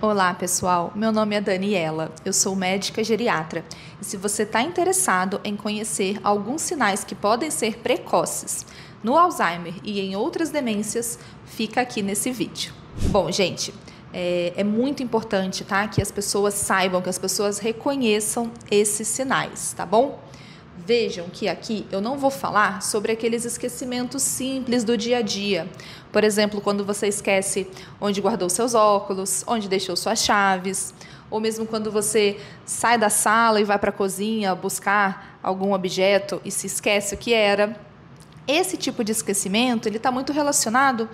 Olá, pessoal. Meu nome é Daniela. Eu sou médica geriatra. E se você está interessado em conhecer alguns sinais que podem ser precoces no Alzheimer e em outras demências, fica aqui nesse vídeo. Bom, gente, é muito importante, tá? Que as pessoas saibam, que as pessoas reconheçam esses sinais, tá bom? Vejam que aqui eu não vou falar sobre aqueles esquecimentos simples do dia a dia. Por exemplo, quando você esquece onde guardou seus óculos, onde deixou suas chaves, ou mesmo quando você sai da sala e vai para a cozinha buscar algum objeto e se esquece o que era. Esse tipo de esquecimento, ele está muito relacionado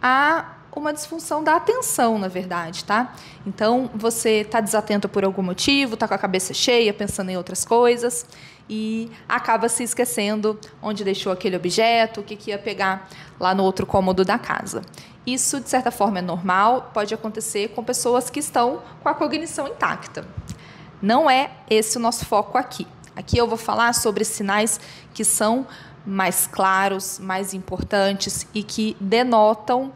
a uma disfunção da atenção, na verdade, tá? Então, você está desatento por algum motivo, está com a cabeça cheia, pensando em outras coisas e acaba se esquecendo onde deixou aquele objeto, o que ia pegar lá no outro cômodo da casa. Isso, de certa forma, é normal, pode acontecer com pessoas que estão com a cognição intacta. Não é esse o nosso foco aqui. Aqui eu vou falar sobre sinais que são mais claros, mais importantes e que denotam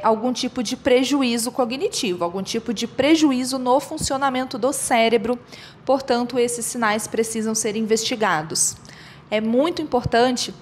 algum tipo de prejuízo cognitivo, algum tipo de prejuízo no funcionamento do cérebro. Portanto, esses sinais precisam ser investigados. É muito importante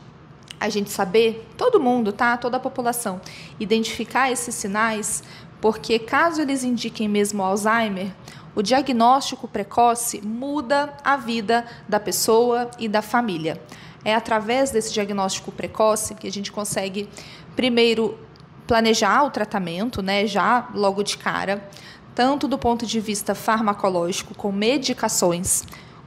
a gente saber, todo mundo, tá? Toda a população, identificar esses sinais, porque caso eles indiquem mesmo Alzheimer, o diagnóstico precoce muda a vida da pessoa e da família. É através desse diagnóstico precoce que a gente consegue, primeiro, planejar o tratamento, né, já logo de cara, tanto do ponto de vista farmacológico, com medicações,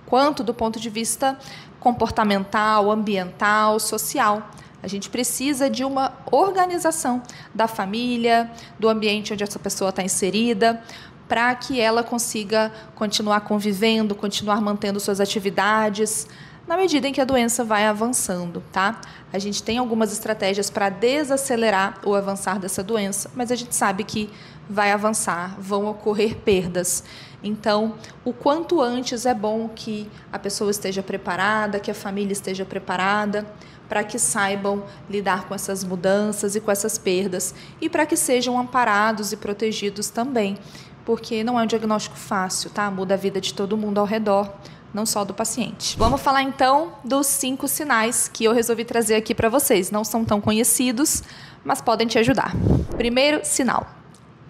quanto do ponto de vista comportamental, ambiental, social. A gente precisa de uma organização da família, do ambiente onde essa pessoa está inserida, para que ela consiga continuar convivendo, continuar mantendo suas atividades, na medida em que a doença vai avançando, tá? A gente tem algumas estratégias para desacelerar o avançar dessa doença, mas a gente sabe que vai avançar, vão ocorrer perdas. Então, o quanto antes é bom que a pessoa esteja preparada, que a família esteja preparada, para que saibam lidar com essas mudanças e com essas perdas, e para que sejam amparados e protegidos também, porque não é um diagnóstico fácil, tá? Muda a vida de todo mundo ao redor, não só do paciente. Vamos falar então dos 5 sinais que eu resolvi trazer aqui para vocês. Não são tão conhecidos, mas podem te ajudar. Primeiro sinal: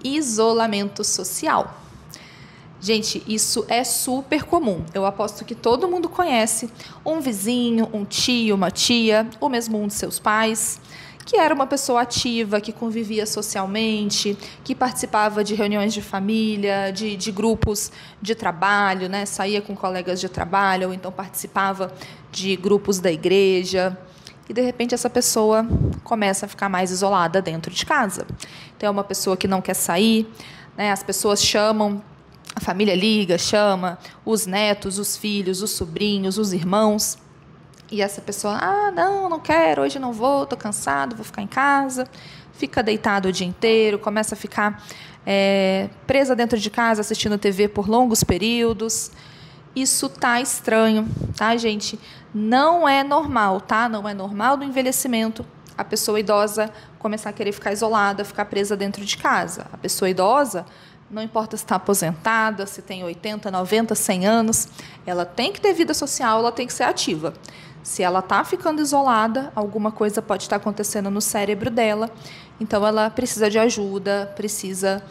isolamento social. Gente, isso é super comum. Eu aposto que todo mundo conhece um vizinho, um tio, uma tia, ou mesmo um de seus pais, que era uma pessoa ativa, que convivia socialmente, que participava de reuniões de família, de grupos de trabalho, né? Saía com colegas de trabalho, ou então participava de grupos da igreja. E, de repente, essa pessoa começa a ficar mais isolada dentro de casa. Então, é uma pessoa que não quer sair, né? As pessoas chamam, a família liga, chama os netos, os filhos, os sobrinhos, os irmãos. E essa pessoa, não quero, hoje não vou, estou cansado, vou ficar em casa. Fica deitado o dia inteiro, começa a ficar presa dentro de casa, assistindo TV por longos períodos. Isso tá estranho, tá, gente? Não é normal, tá? Não é normal do envelhecimento a pessoa idosa começar a querer ficar isolada, ficar presa dentro de casa. A pessoa idosa, não importa se está aposentada, se tem 80, 90, 100 anos, ela tem que ter vida social, ela tem que ser ativa. Se ela está ficando isolada, alguma coisa pode estar acontecendo no cérebro dela, então ela precisa de ajuda, precisa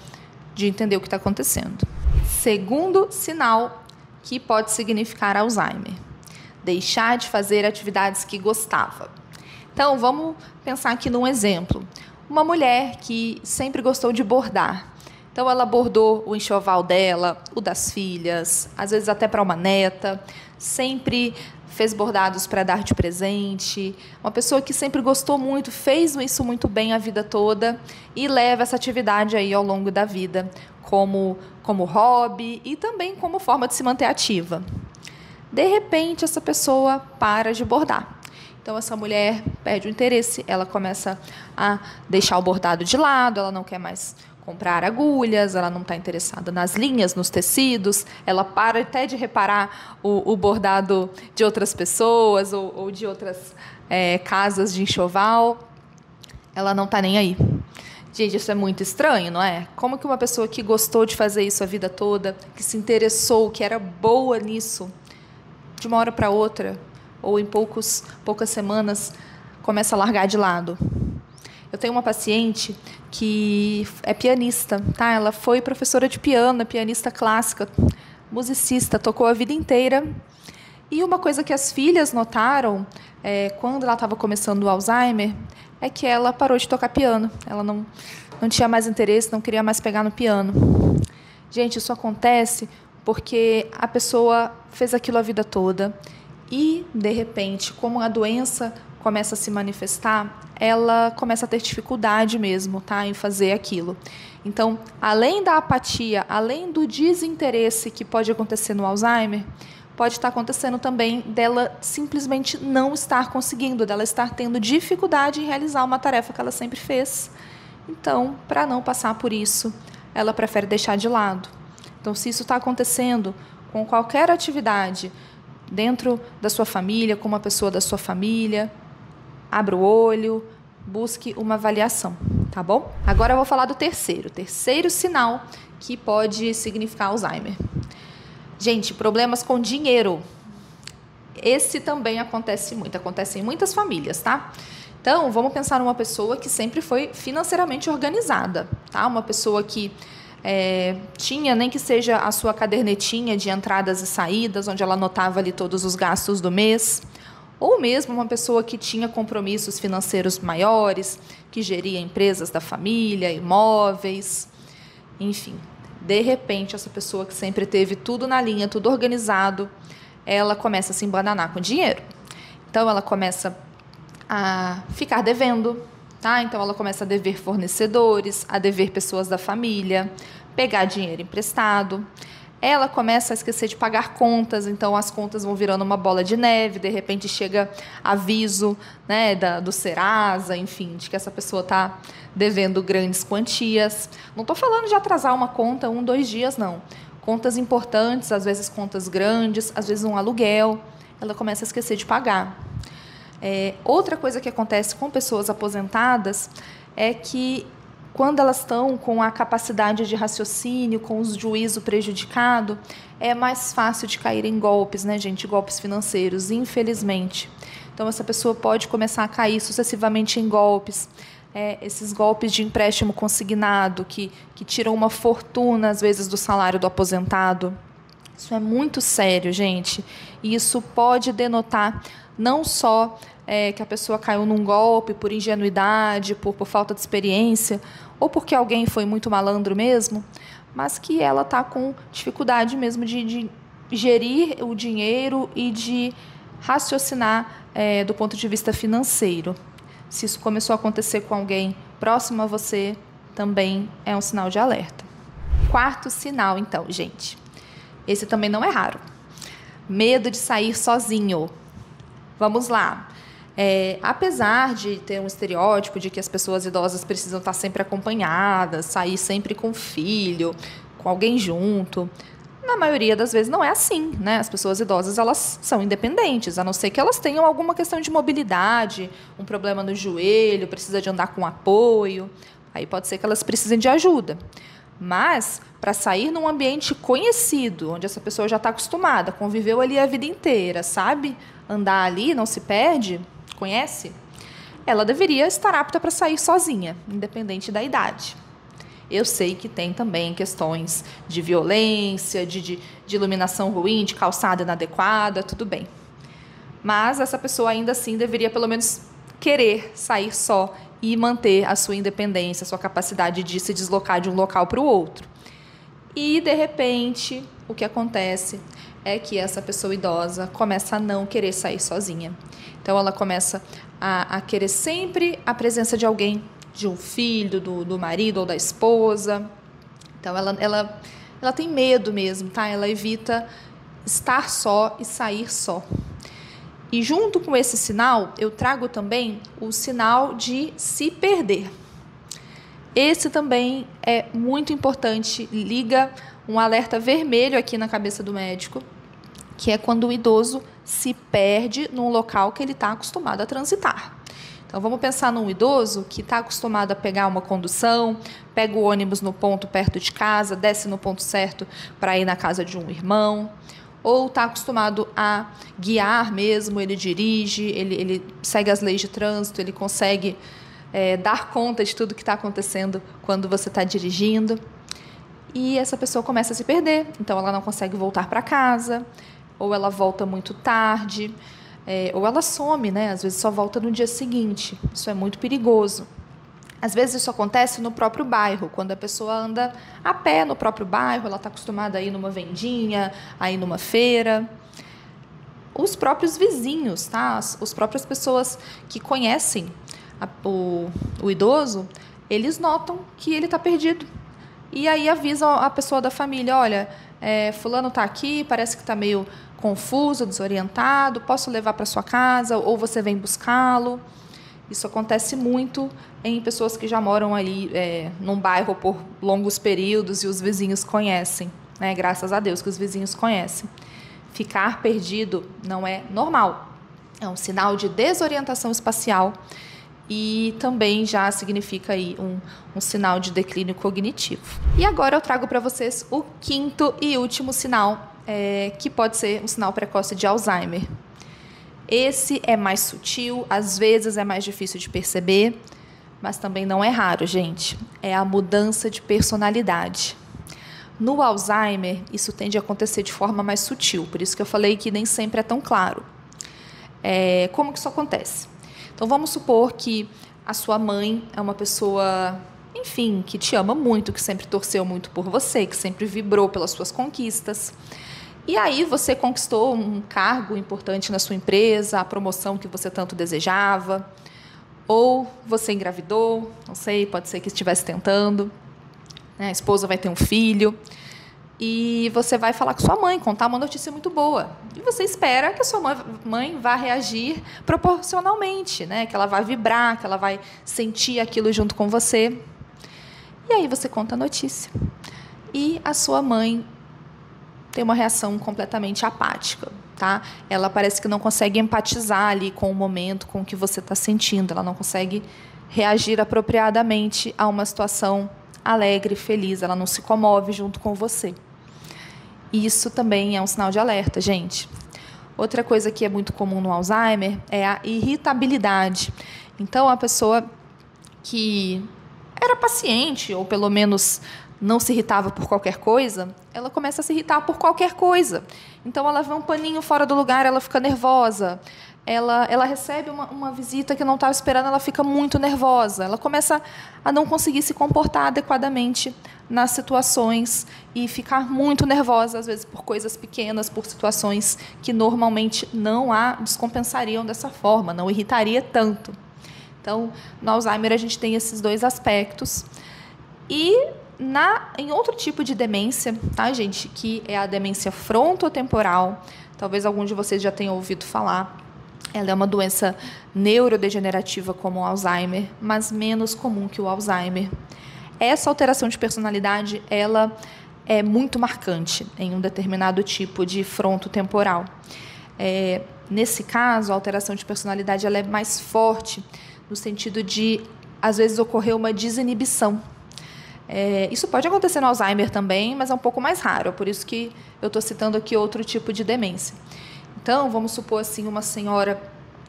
de entender o que está acontecendo. Segundo sinal que pode significar Alzheimer: deixar de fazer atividades que gostava. Então, vamos pensar aqui num exemplo. Uma mulher que sempre gostou de bordar. Então, ela bordou o enxoval dela, o das filhas, às vezes até para uma neta, sempre fez bordados para dar de presente. Uma pessoa que sempre gostou muito, fez isso muito bem a vida toda e leva essa atividade aí ao longo da vida como hobby e também como forma de se manter ativa. De repente, essa pessoa para de bordar. Então, essa mulher perde o interesse, ela começa a deixar o bordado de lado, ela não quer mais comprar agulhas, ela não está interessada nas linhas, nos tecidos, ela para até de reparar o bordado de outras pessoas ou de outras casas de enxoval, ela não está nem aí. Gente, isso é muito estranho, não é? Como que uma pessoa que gostou de fazer isso a vida toda, que se interessou, que era boa nisso, de uma hora para outra, ou em poucas semanas, começa a largar de lado? Eu tenho uma paciente que é pianista, tá? Ela foi professora de piano, é pianista clássica, musicista, tocou a vida inteira. E uma coisa que as filhas notaram, quando ela estava começando o Alzheimer, é que ela parou de tocar piano. Ela não tinha mais interesse, não queria mais pegar no piano. Gente, isso acontece porque a pessoa fez aquilo a vida toda e, de repente, como a doença começa a se manifestar, ela começa a ter dificuldade mesmo, tá, em fazer aquilo. Então, além da apatia, além do desinteresse que pode acontecer no Alzheimer, pode estar acontecendo também dela simplesmente não estar conseguindo, dela estar tendo dificuldade em realizar uma tarefa que ela sempre fez. Então, para não passar por isso, ela prefere deixar de lado. Então, se isso está acontecendo com qualquer atividade dentro da sua família, com uma pessoa da sua família, abra o olho, busque uma avaliação, tá bom? Agora eu vou falar do terceiro sinal que pode significar Alzheimer. Gente, problemas com dinheiro. Esse também acontece em muitas famílias, tá? Então, vamos pensar numa pessoa que sempre foi financeiramente organizada, tá? Uma pessoa que tinha, nem que seja a sua cadernetinha de entradas e saídas, onde ela anotava ali todos os gastos do mês. Ou mesmo uma pessoa que tinha compromissos financeiros maiores, que geria empresas da família, imóveis, enfim. De repente, essa pessoa que sempre teve tudo na linha, tudo organizado, ela começa a se embananar com dinheiro. Então, ela começa a ficar devendo, tá? Então, ela começa a dever fornecedores, a dever pessoas da família, pegar dinheiro emprestado. Ela começa a esquecer de pagar contas, então as contas vão virando uma bola de neve, de repente chega aviso, né, do Serasa, enfim, de que essa pessoa está devendo grandes quantias. Não estou falando de atrasar uma conta 1, 2 dias, não. Contas importantes, às vezes contas grandes, às vezes um aluguel, ela começa a esquecer de pagar. Outra coisa que acontece com pessoas aposentadas é que quando elas estão com a capacidade de raciocínio, com o juízo prejudicado, é mais fácil de cair em golpes, né, gente? Golpes financeiros, infelizmente. Então, essa pessoa pode começar a cair sucessivamente em golpes. Esses golpes de empréstimo consignado, que tiram uma fortuna, às vezes, do salário do aposentado. Isso é muito sério, gente. E isso pode denotar não só que a pessoa caiu num golpe por ingenuidade, por falta de experiência, ou porque alguém foi muito malandro mesmo, mas que ela está com dificuldade mesmo de gerir o dinheiro e de raciocinar do ponto de vista financeiro. Se isso começou a acontecer com alguém próximo a você, também é um sinal de alerta. Quarto sinal, então, gente. Esse também não é raro. Medo de sair sozinho. Vamos lá. Apesar de ter um estereótipo de que as pessoas idosas precisam estar sempre acompanhadas, sair sempre com o filho, com alguém junto, na maioria das vezes não é assim, né? As pessoas idosas, elas são independentes, a não ser que elas tenham alguma questão de mobilidade, um problema no joelho, precisa de andar com apoio, aí pode ser que elas precisem de ajuda. Mas, para sair num ambiente conhecido, onde essa pessoa já está acostumada, conviveu ali a vida inteira, sabe? Andar ali, não se perde, conhece? Ela deveria estar apta para sair sozinha, independente da idade. Eu sei que tem também questões de violência, de iluminação ruim, de calçada inadequada, tudo bem. Mas essa pessoa ainda assim deveria pelo menos querer sair só e manter a sua independência, a sua capacidade de se deslocar de um local para o outro. E, de repente, o que acontece é que essa pessoa idosa começa a não querer sair sozinha. Então, ela começa a querer sempre a presença de alguém, de um filho, do marido ou da esposa. Então, ela tem medo mesmo, tá? Ela evita estar só e sair só. E junto com esse sinal, eu trago também o sinal de se perder. Esse também é muito importante, liga um alerta vermelho aqui na cabeça do médico, que é quando o idoso se perde num local que ele está acostumado a transitar. Então, vamos pensar num idoso que está acostumado a pegar uma condução, pega o ônibus no ponto perto de casa, desce no ponto certo para ir na casa de um irmão, ou está acostumado a guiar mesmo, ele dirige, ele segue as leis de trânsito, ele consegue dar conta de tudo que está acontecendo quando você está dirigindo. E essa pessoa começa a se perder, então ela não consegue voltar para casa, ou ela volta muito tarde, ou ela some, né? Às vezes só volta no dia seguinte. Isso é muito perigoso. Às vezes isso acontece no próprio bairro, quando a pessoa anda a pé no próprio bairro, ela está acostumada a ir numa vendinha, a ir numa feira. Os próprios vizinhos, tá? As próprias pessoas que conhecem o idoso, eles notam que ele está perdido. E aí avisam a pessoa da família, olha, fulano está aqui, parece que está meio confuso, desorientado, posso levar para sua casa ou você vem buscá-lo? Isso acontece muito em pessoas que já moram ali num bairro por longos períodos e os vizinhos conhecem, né? Graças a Deus que os vizinhos conhecem. Ficar perdido não é normal, é um sinal de desorientação espacial e também já significa aí um sinal de declínio cognitivo. E agora eu trago para vocês o quinto e último sinal, que pode ser um sinal precoce de Alzheimer. Esse é mais sutil, às vezes é mais difícil de perceber, mas também não é raro, gente. É a mudança de personalidade. No Alzheimer, isso tende a acontecer de forma mais sutil, por isso que eu falei que nem sempre é tão claro. Como que isso acontece? Então, vamos supor que a sua mãe é uma pessoa, enfim, que te ama muito, que sempre torceu muito por você, que sempre vibrou pelas suas conquistas. E aí você conquistou um cargo importante na sua empresa, a promoção que você tanto desejava, ou você engravidou, não sei, pode ser que estivesse tentando, né? A esposa vai ter um filho, e você vai falar com sua mãe, contar uma notícia muito boa. E você espera que a sua mãe vá reagir proporcionalmente, né? Que ela vai vibrar, que ela vai sentir aquilo junto com você. E aí você conta a notícia. E a sua mãe tem uma reação completamente apática, tá? Ela parece que não consegue empatizar ali com o momento, com o que você está sentindo. Ela não consegue reagir apropriadamente a uma situação alegre, feliz. Ela não se comove junto com você. Isso também é um sinal de alerta, gente. Outra coisa que é muito comum no Alzheimer é a irritabilidade. Então, a pessoa que era paciente, ou pelo menos não se irritava por qualquer coisa, ela começa a se irritar por qualquer coisa. Então, ela vê um paninho fora do lugar, ela fica nervosa. Ela recebe uma visita que não estava esperando, ela fica muito nervosa. Ela começa a não conseguir se comportar adequadamente nas situações e ficar muito nervosa, às vezes, por coisas pequenas, por situações que normalmente não a descompensariam dessa forma, não irritaria tanto. Então, no Alzheimer, a gente tem esses dois aspectos. E em outro tipo de demência, tá, gente, que é a demência frontotemporal, talvez algum de vocês já tenham ouvido falar. Ela é uma doença neurodegenerativa como o Alzheimer, mas menos comum que o Alzheimer. Essa alteração de personalidade, ela é muito marcante em um determinado tipo de frontotemporal. Nesse caso, a alteração de personalidade ela é mais forte, no sentido de, às vezes, ocorrer uma desinibição. Isso pode acontecer no Alzheimer também, mas é um pouco mais raro, por isso que eu estou citando aqui outro tipo de demência. Então, vamos supor assim, uma senhora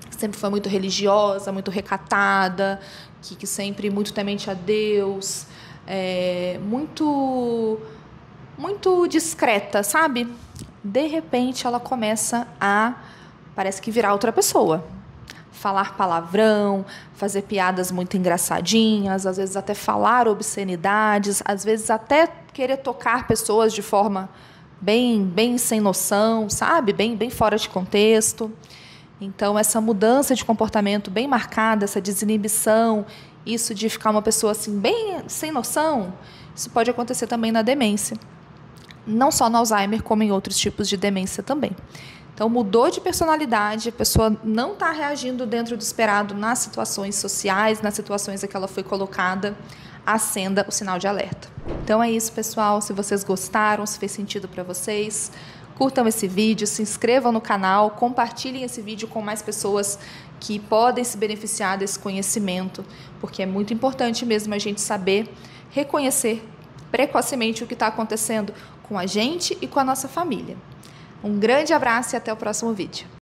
que sempre foi muito religiosa, muito recatada, que sempre muito temente a Deus, muito discreta, sabe? De repente, ela começa parece que virar outra pessoa. Falar palavrão, fazer piadas muito engraçadinhas, às vezes até falar obscenidades, às vezes até querer tocar pessoas de forma bem sem noção, sabe? Bem fora de contexto. Então, essa mudança de comportamento bem marcada, essa desinibição, isso de ficar uma pessoa assim, bem sem noção, isso pode acontecer também na demência. Não só no Alzheimer, como em outros tipos de demência também. Então, mudou de personalidade, a pessoa não está reagindo dentro do esperado nas situações sociais, nas situações em que ela foi colocada, acenda o sinal de alerta. Então é isso, pessoal. Se vocês gostaram, se fez sentido para vocês, Curtam esse vídeo, se inscrevam no canal, compartilhem esse vídeo com mais pessoas que podem se beneficiar desse conhecimento, porque é muito importante mesmo a gente saber reconhecer precocemente o que está acontecendo com a gente e com a nossa família. Um grande abraço e até o próximo vídeo.